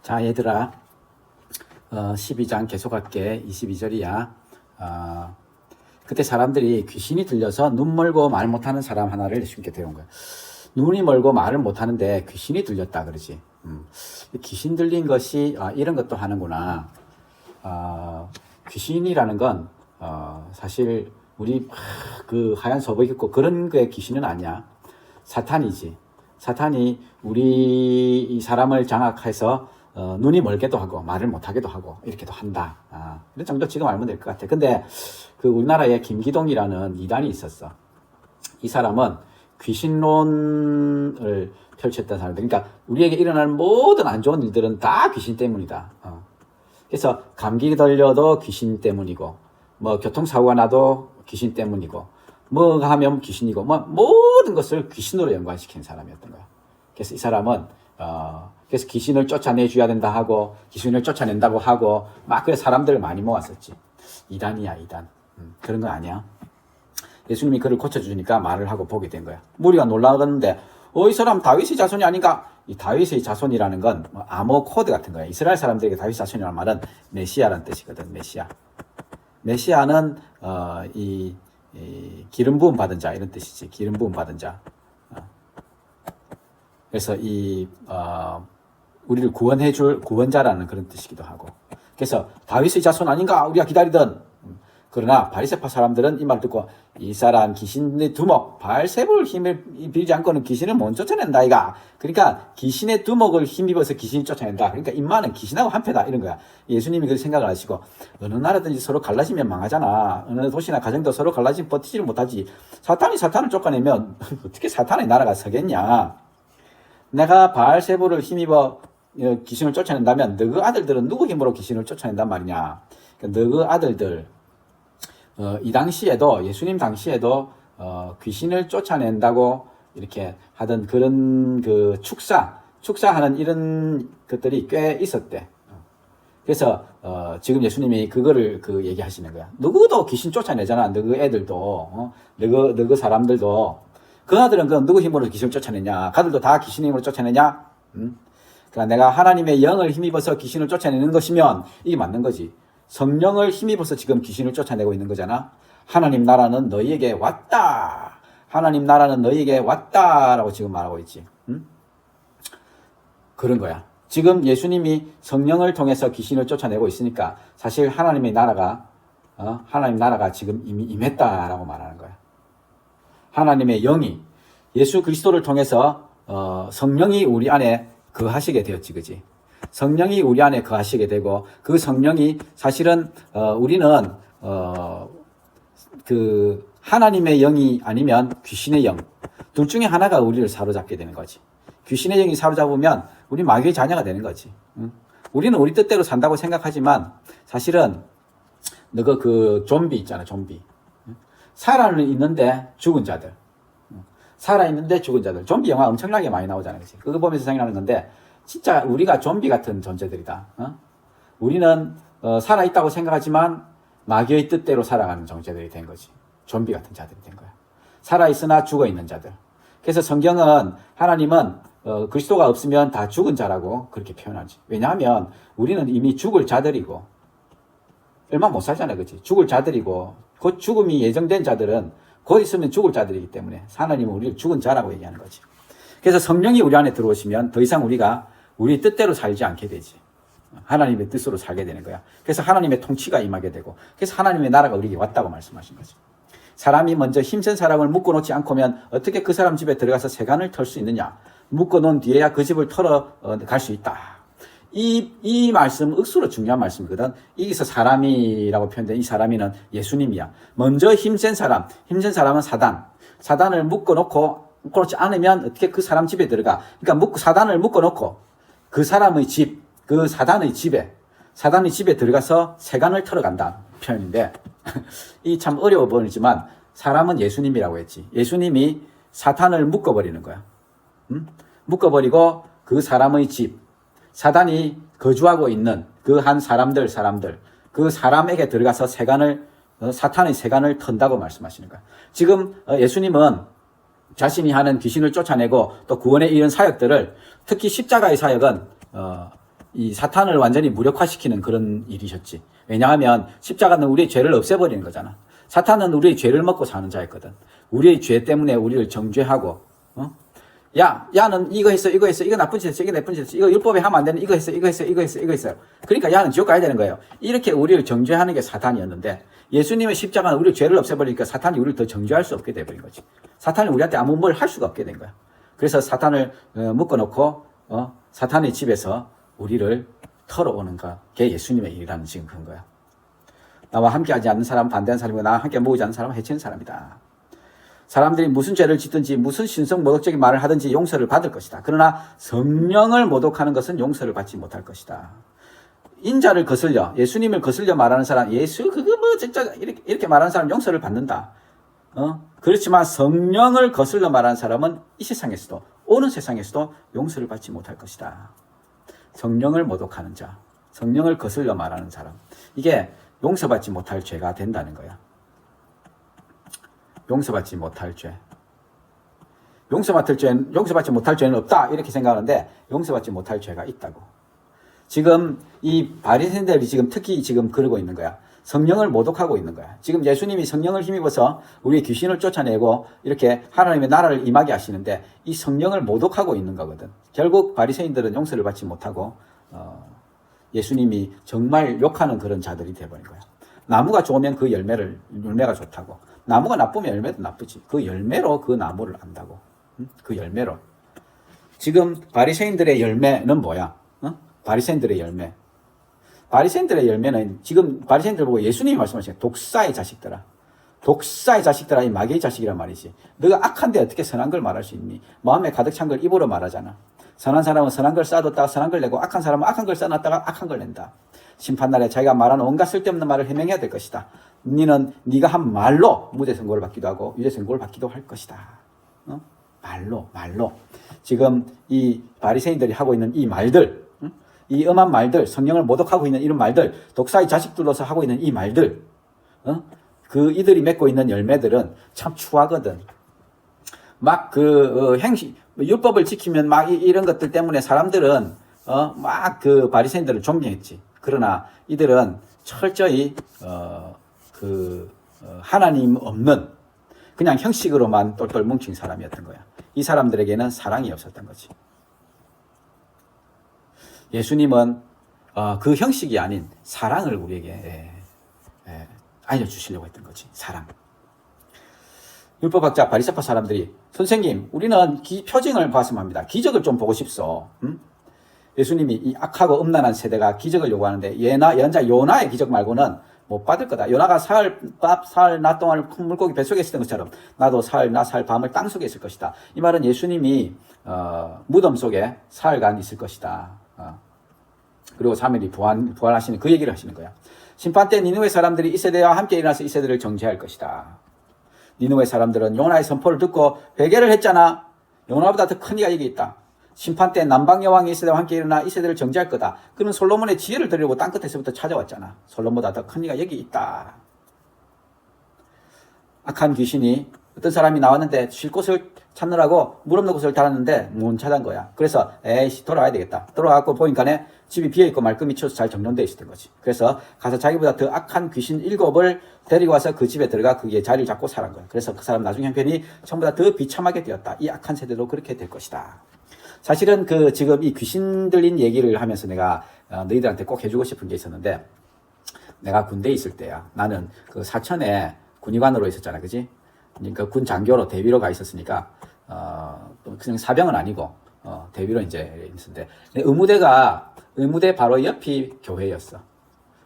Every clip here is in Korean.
자, 얘들아, 12장 계속할게. 22절이야. 그때 사람들이 귀신이 들려서 눈 멀고 말 못하는 사람 하나를 예수님께 데려온 거야. 눈이 멀고 말을 못하는데 귀신이 들렸다 그러지. 귀신 들린 것이 이런 것도 하는구나. 귀신이라는 건 사실 우리 그 하얀 소복 입고 그런 거의 귀신은 아니야. 사탄이지. 사탄이 우리 이 사람을 장악해서 눈이 멀게도 하고 말을 못하게도 하고 이렇게도 한다. 이런 정도 지금 알면 될 것 같아. 근데 그 우리나라에 김기동이라는 이단이 있었어. 이 사람은 귀신론을 펼쳤던 사람들. 그러니까 우리에게 일어나는 모든 안 좋은 일들은 다 귀신 때문이다. 그래서 감기 걸려도 귀신 때문이고, 뭐 교통사고가 나도 귀신 때문이고, 뭐 하면 귀신이고, 뭐 모든 것을 귀신으로 연관시킨 사람이었던 거야. 그래서 이 사람은 그래서 귀신을 쫓아내줘야 된다 하고, 귀신을 쫓아낸다고 하고, 막 그래 사람들을 많이 모았었지. 이단이야, 이단. 그런 거 아니야. 예수님이 그를 고쳐주니까 말을 하고 보게 된 거야. 우리가 놀라웠는데, 이 사람 다윗의 자손이 아닌가? 이 다윗의 자손이라는 건 암호 코드 같은 거야. 이스라엘 사람들에게 다윗의 자손이라는 말은 메시아라는 뜻이거든. 메시아. 메시아는 이 기름 부음 받은 자 이런 뜻이지. 기름 부음 받은 자. 그래서 우리를 구원해줄 구원자라는 그런 뜻이기도 하고. 그래서 다윗의 자손 아닌가? 우리가 기다리던. 그러나 바리새파 사람들은 이 말 듣고 이 사람 귀신의 두목 바알세불 힘을 빌지 않고는 귀신을 못 쫓아낸다 이가. 그러니까 귀신의 두목을 힘입어서 귀신이 쫓아낸다. 그러니까 인마는 귀신하고 한패다 이런 거야. 예수님이 그 생각을 하시고 어느 나라든지 서로 갈라지면 망하잖아. 어느 도시나 가정도 서로 갈라지면 버티지를 못하지. 사탄이 사탄을 쫓아내면 어떻게 사탄의 나라가 서겠냐. 내가 바알세불을 힘입어 귀신을 쫓아낸다면 너그 아들들은 누구 힘으로 귀신을 쫓아낸단 말이냐. 그러니까 너그 아들들 이 당시에도 예수님 당시에도 귀신을 쫓아낸다고 이렇게 하던 그런 그 축사하는 이런 것들이 꽤 있었대. 그래서 지금 예수님이 그거를 얘기하시는 거야. 누구도 귀신 쫓아내잖아. 너그 애들도 너그 사람들도 그 아들은 그 누구 힘으로 귀신을 쫓아내냐? 그들도 다 귀신의 힘으로 쫓아내냐? 그러니까 내가 하나님의 영을 힘입어서 귀신을 쫓아내는 것이면 이게 맞는 거지. 성령을 힘입어서 지금 귀신을 쫓아내고 있는 거잖아. 하나님 나라는 너희에게 왔다. 하나님 나라는 너희에게 왔다라고 지금 말하고 있지. 그런 거야. 지금 예수님이 성령을 통해서 귀신을 쫓아내고 있으니까 사실 하나님 나라가 지금 이미 임했다라고 말하는 거야. 하나님의 영이 예수 그리스도를 통해서 성령이 우리 안에 거하시게 되었지, 그지? 성령이 우리 안에 거하시게 되고 그 성령이 사실은 우리는 그 하나님의 영이 아니면 귀신의 영 둘 중에 하나가 우리를 사로잡게 되는 거지. 귀신의 영이 사로잡으면 우리 마귀의 자녀가 되는 거지. 우리는 우리 뜻대로 산다고 생각하지만 사실은 너가 그 좀비 있잖아, 좀비. 살아있는데 죽은 자들. 살아있는데 죽은 자들. 좀비 영화 엄청나게 많이 나오잖아, 그치? 그거 보면서 생각하는 건데 진짜 우리가 좀비 같은 존재들이다. 우리는 살아있다고 생각하지만 마귀의 뜻대로 살아가는 존재들이 된 거지. 좀비 같은 자들이 된 거야. 살아있으나 죽어있는 자들. 그래서 성경은 하나님은 그리스도가 없으면 다 죽은 자라고 그렇게 표현하지. 왜냐하면 우리는 이미 죽을 자들이고 얼마 못 살잖아, 그치? 죽을 자들이고 곧 죽음이 예정된 자들은 곧 있으면 죽을 자들이기 때문에 하나님은 우리를 죽은 자라고 얘기하는 거지. 그래서 성령이 우리 안에 들어오시면 더 이상 우리가 우리 뜻대로 살지 않게 되지. 하나님의 뜻으로 살게 되는 거야. 그래서 하나님의 통치가 임하게 되고 그래서 하나님의 나라가 우리에게 왔다고 말씀하신 거지. 사람이 먼저 힘센 사람을 묶어놓지 않고면 어떻게 그 사람 집에 들어가서 세간을 털 수 있느냐. 묶어놓은 뒤에야 그 집을 털어 갈 수 있다. 이 말씀 억수로 중요한 말씀이거든. 여기서 사람이라고 표현된 이 사람이는 예수님이야. 먼저 힘센 사람은 사단을 묶어놓지 않으면 어떻게 그 사람 집에 들어가. 그러니까 사단을 묶어놓고 그 사람의 집, 그 사단의 집에 들어가서 세간을 털어간다 표현인데 이 참 어려워 보이지만 사람은 예수님이라고 했지. 예수님이 사탄을 묶어버리는 거야. 묶어버리고 그 사람의 집, 사단이 거주하고 있는 그 한 사람들, 그 사람에게 들어가서 사탄의 세간을 턴다고 말씀하시는 거야. 지금 예수님은 자신이 하는 귀신을 쫓아내고 또 구원에 이른 사역들을 특히 십자가의 사역은 이 사탄을 완전히 무력화시키는 그런 일이셨지. 왜냐하면 십자가는 우리의 죄를 없애버리는 거잖아. 사탄은 우리의 죄를 먹고 사는 자였거든. 우리의 죄 때문에 우리를 정죄하고, 야는 이거 했어, 이거 했어, 이거 나쁜 짓 했어, 이거 나쁜 짓 했어, 이거 율법에 하면 안 되는 이거 했어, 이거 했어, 이거 했어, 이거 했어요. 그러니까 야는 지옥 가야 되는 거예요. 이렇게 우리를 정죄하는 게 사탄이었는데, 예수님의 십자가는 우리의 죄를 없애버리니까 사탄이 우리를 더 정죄할 수 없게 돼버린 거지. 사탄이 우리한테 아무 뭘 할 수가 없게 된 거야. 그래서 사탄을 묶어놓고, 사탄의 집에서 우리를 털어오는 게 예수님의 일이라는 지금 그런 거야. 나와 함께하지 않는 사람은 반대하는 사람이고 나와 함께 모으지 않는 사람은 해치는 사람이다. 사람들이 무슨 죄를 짓든지 무슨 신성 모독적인 말을 하든지 용서를 받을 것이다. 그러나 성령을 모독하는 것은 용서를 받지 못할 것이다. 인자를 거슬려, 예수님을 거슬려 말하는 사람, 예수 그거 뭐 진짜 이렇게 말하는 사람 용서를 받는다. 그렇지만 성령을 거슬려 말하는 사람은 이 세상에서도 오는 세상에서도 용서를 받지 못할 것이다. 성령을 모독하는 자, 성령을 거슬려 말하는 사람, 이게 용서받지 못할 죄가 된다는 거야. 용서받지 못할 죄. 용서받지 못할 죄는 없다 이렇게 생각하는데 용서받지 못할 죄가 있다고. 지금 이 바리새인들이 지금 특히 지금 그러고 있는 거야. 성령을 모독하고 있는 거야. 지금 예수님이 성령을 힘입어서 우리의 귀신을 쫓아내고 이렇게 하나님의 나라를 임하게 하시는데 이 성령을 모독하고 있는 거거든. 결국 바리새인들은 용서를 받지 못하고 예수님이 정말 욕하는 그런 자들이 되어버린 거야. 나무가 좋으면 그 열매가 좋다고. 나무가 나쁘면 열매도 나쁘지. 그 열매로 그 나무를 안다고. 그 열매로. 지금 바리새인들의 열매는 뭐야? 바리새인들의 열매. 바리새인들의 열매는 지금 바리새인들 보고 예수님이 말씀하시는 독사의 자식들아. 독사의 자식들아, 이 마귀의 자식이란 말이지. 너가 악한데 어떻게 선한 걸 말할 수 있니? 마음에 가득 찬 걸 입으로 말하잖아. 선한 사람은 선한 걸 쌓아뒀다가 선한 걸 내고 악한 사람은 악한 걸 쌓아놨다가 악한 걸 낸다. 심판날에 자기가 말하는 온갖 쓸데없는 말을 해명해야 될 것이다. 네가 한 말로 무죄 선고를 받기도 하고 유죄 선고를 받기도 할 것이다. 말로. 지금 이 바리새인들이 하고 있는 이 말들, 이 엄한 말들, 성령을 모독하고 있는 이런 말들, 독사의 자식들로서 하고 있는 이 말들, 이들이 맺고 있는 열매들은 참 추하거든. 막 율법을 지키면 막 이런 것들 때문에 사람들은 막 그 바리새인들을 존경했지. 그러나 이들은 철저히 하나님 없는 그냥 형식으로만 똘똘 뭉친 사람이었던 거야. 이 사람들에게는 사랑이 없었던 거지. 예수님은 그 형식이 아닌 사랑을 우리에게 알려주시려고 했던 거지. 사랑. 율법학자 바리새파 사람들이 선생님 우리는 표징을 봤으면 합니다. 기적을 좀 보고 싶소. 예수님이 이 악하고 음란한 세대가 기적을 요구하는데 연자 요나의 기적 말고는 못 받을 거다. 요나가 사흘 낮 동안 큰 물고기 뱃속에 있었던 것처럼 나도 사흘 밤을 땅 속에 있을 것이다. 이 말은 예수님이 무덤 속에 사흘간 있을 것이다. 그리고 3일이 부활하시는 그 얘기를 하시는 거야. 심판 때 니느웨 사람들이 이 세대와 함께 일어나서 이 세대를 정죄할 것이다. 니느웨 사람들은 요나의 선포를 듣고 회개를 했잖아. 요나보다 더 큰 이가 여기 있다. 심판 때 남방 여왕이 이 세대와 함께 일어나 이 세대를 정죄할 거다. 그는 솔로몬의 지혜를 들으려고 땅끝에서부터 찾아왔잖아. 솔로몬보다 더 큰 이가 여기 있다. 악한 귀신이 어떤 사람이 나왔는데 쉴 곳을 찾느라고 물 없는 곳을 달았는데 못 찾은 거야. 그래서 에이씨 돌아와야 되겠다. 돌아와서 보니까 집이 비어있고 말끔히 치워서 잘 정돈되어 있었던 거지. 그래서 가서 자기보다 더 악한 귀신 7을 데리고 와서 그 집에 들어가 거기에 자리를 잡고 살은 거야. 그래서 그 사람 나중 형편이 전보다 더 비참하게 되었다. 이 악한 세대도 그렇게 될 것이다. 사실은 지금 이 귀신 들린 얘기를 하면서 내가 너희들한테 꼭 해주고 싶은 게 있었는데, 내가 군대에 있을 때야. 나는 그 사천에 군의관으로 있었잖아. 그지? 그러니까 군 장교로 대위로 가 있었으니까, 그냥 사병은 아니고, 대위로 이제 있었는데, 의무대 바로 옆이 교회였어.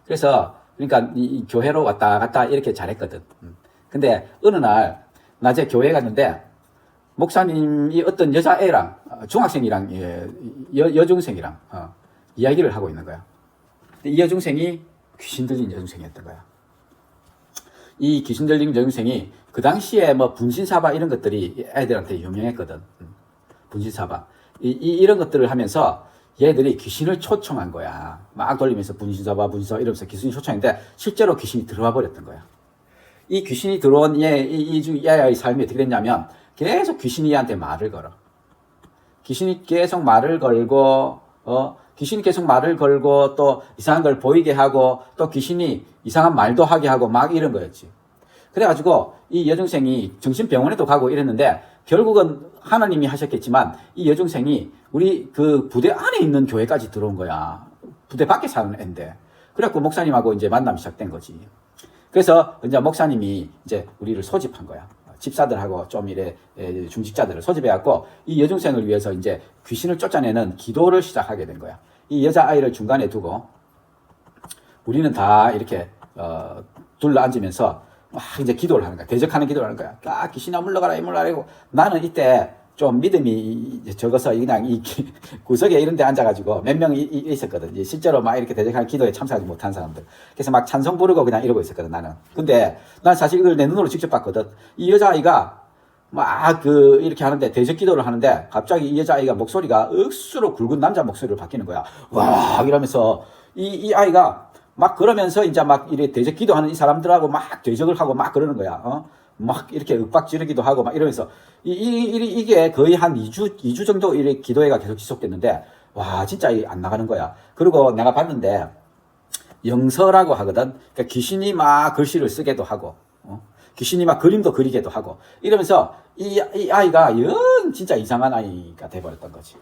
그래서, 그러니까 이 교회로 왔다 갔다 이렇게 잘했거든. 근데 어느 날, 낮에 교회 갔는데, 목사님이 어떤 여자애랑, 중학생이랑, 여중생이랑, 이야기를 하고 있는 거야. 이 여중생이 귀신 들린 여중생이었던 거야. 이 귀신 들린 여중생이 그 당시에 뭐 분신사바 이런 것들이 애들한테 유명했거든. 분신사바. 이런 것들을 하면서 얘들이 귀신을 초청한 거야. 막 돌리면서 분신사바 이러면서 귀신이 초청했는데 실제로 귀신이 들어와 버렸던 거야. 이 귀신이 들어온 얘의 삶이 어떻게 됐냐면 계속 귀신이 얘한테 말을 걸어. 귀신이 계속 말을 걸고, 귀신이 계속 말을 걸고 또 이상한 걸 보이게 하고 또 귀신이 이상한 말도 하게 하고 막 이런 거였지. 그래가지고 이 여중생이 정신병원에도 가고 이랬는데 결국은 하나님이 하셨겠지만 이 여중생이 우리 그 부대 안에 있는 교회까지 들어온 거야. 부대 밖에 사는 애인데. 그래갖고 목사님하고 이제 만남이 시작된 거지. 그래서 이제 목사님이 이제 우리를 소집한 거야. 집사들하고 좀 이래 중직자들을 소집해갖고 이 여중생을 위해서 이제 귀신을 쫓아내는 기도를 시작하게 된 거야. 이 여자아이를 중간에 두고 우리는 다 이렇게 둘러 앉으면서 막 이제 기도를 하는 거야. 대적하는 기도를 하는 거야. 아, 귀신아 물러가라, 물러가라고. 나는 이때 좀 믿음이 적어서 그냥 이 구석에 이런 데 앉아가지고 몇 명 있었거든. 실제로 막 이렇게 대적하는 기도에 참석하지 못한 사람들. 그래서 막 찬송 부르고 그냥 이러고 있었거든, 나는. 근데 난 사실 이걸 내 눈으로 직접 봤거든. 이 여자아이가 막 이렇게 하는데, 대적 기도를 하는데 갑자기 이 여자아이가 목소리가 억수로 굵은 남자 목소리로 바뀌는 거야. 와, 이러면서 이 아이가 막 그러면서 이제 막 이렇게 대적 기도하는 이 사람들하고 막 대적을 하고 막 그러는 거야. 막 이렇게 윽박 지르기도 하고 막 이러면서 이게 거의 한 2주 정도 이렇게 기도회가 계속 지속됐는데 와, 진짜 안 나가는 거야. 그리고 내가 봤는데 영서라고 하거든. 그러니까 귀신이 막 글씨를 쓰게도 하고 귀신이 막 그림도 그리게도 하고 이러면서 이 아이가 영 진짜 이상한 아이가 돼버렸던 거지.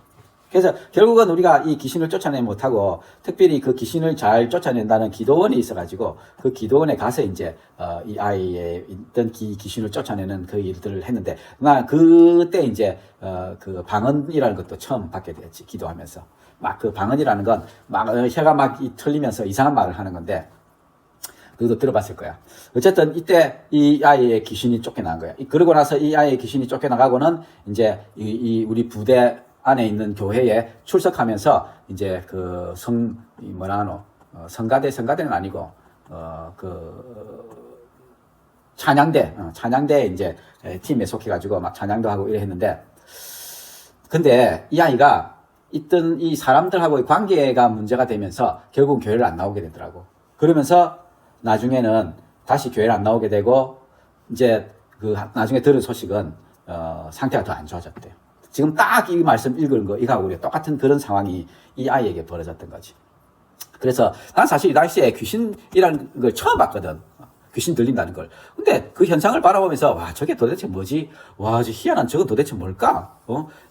그래서 결국은 우리가 이 귀신을 쫓아내지 못하고 특별히 그 귀신을 잘 쫓아낸다는 기도원이 있어가지고 그 기도원에 가서 이제 이 아이의 있던 귀신을 쫓아내는 그 일들을 했는데 나 그때 이제 그 방언이라는 것도 처음 받게 됐지. 기도하면서 막 그 방언이라는 건 막 혀가 막 틀리면서 이상한 말을 하는 건데 너도 들어봤을 거야. 어쨌든 이때 이 아이의 귀신이 쫓겨난 거야. 그러고 나서 이 아이의 귀신이 쫓겨나가고는 이제 우리 부대 안에 있는 교회에 출석하면서 이제 성가대는 아니고 찬양대 이제 팀에 속해가지고 막 찬양도 하고 이래 했는데, 근데 이 아이가 있던 이 사람들하고의 관계가 문제가 되면서 결국 교회를 안 나오게 되더라고. 그러면서 나중에는 다시 교회를 안 나오게 되고 이제 나중에 들은 소식은 상태가 더 안 좋아졌대요. 지금 딱 이 말씀 읽은 거 이거하고 우리가 똑같은 그런 상황이 이 아이에게 벌어졌던 거지. 그래서 난 사실 이 당시에 귀신이라는 걸 처음 봤거든. 귀신 들린다는 걸. 근데 그 현상을 바라보면서 와, 저게 도대체 뭐지? 와, 저 희한한 저건 도대체 뭘까?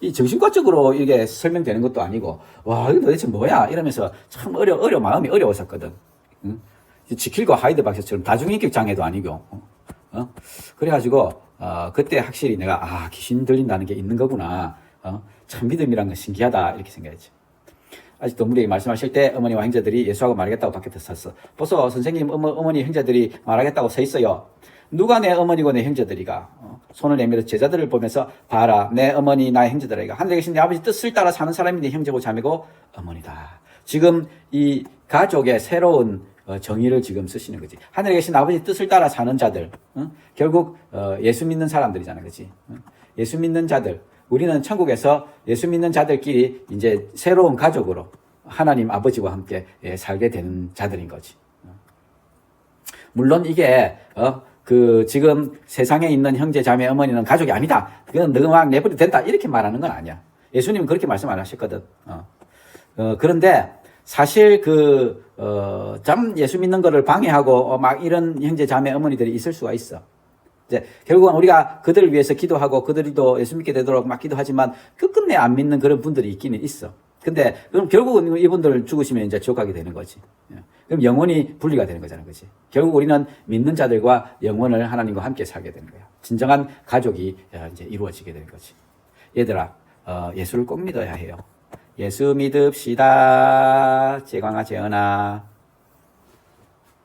이 정신과적으로 이게 설명되는 것도 아니고 와, 이게 도대체 뭐야? 이러면서 참 마음이 어려웠었거든. 응? 지킬과 하이드 박사처럼 다중인격 장애도 아니고. 그래가지고 그때 확실히 내가 귀신 들린다는 게 있는 거구나. 참 믿음이란 건 신기하다 이렇게 생각했지. 아직도 우리에게 말씀하실 때 어머니와 형제들이 예수하고 말하겠다고 밖에 섰어. 보소, 선생님, 어머니 형제들이 말하겠다고 서 있어요. 누가 내 어머니고 내 형제들이가? 손을 내밀어 제자들을 보면서 봐라, 내 어머니 나의 형제들이가 하늘에 계신 내 아버지 뜻을 따라 사는 사람이 내 형제고 자매고 어머니다. 지금 이 가족의 새로운 정의를 지금 쓰시는 거지. 하늘에 계신 아버지 뜻을 따라 사는 자들, 결국 예수 믿는 사람들이잖아, 그렇지? 예수 믿는 자들, 우리는 천국에서 예수 믿는 자들끼리 이제 새로운 가족으로 하나님 아버지와 함께 살게 되는 자들인 거지. 물론 이게 지금 세상에 있는 형제, 자매, 어머니는 가족이 아니다. 그건 너만 내버려도 된다. 이렇게 말하는 건 아니야. 예수님은 그렇게 말씀 안 하셨거든. 그런데 사실 예수 믿는 거를 방해하고 막 이런 형제, 자매, 어머니들이 있을 수가 있어. 이제 결국은 우리가 그들을 위해서 기도하고 그들도 예수 믿게 되도록 막 기도하지만 끝끝내 안 믿는 그런 분들이 있기는 있어. 근데 그럼 결국은 이분들 죽으시면 이제 지옥 가게 되는 거지. 그럼 영원히 분리가 되는 거잖아, 그렇지? 결국 우리는 믿는 자들과 영원을 하나님과 함께 살게 되는 거야. 진정한 가족이 이제 이루어지게 되는 거지. 얘들아, 예수를 꼭 믿어야 해요. 예수 믿읍시다. 재광아, 재은아.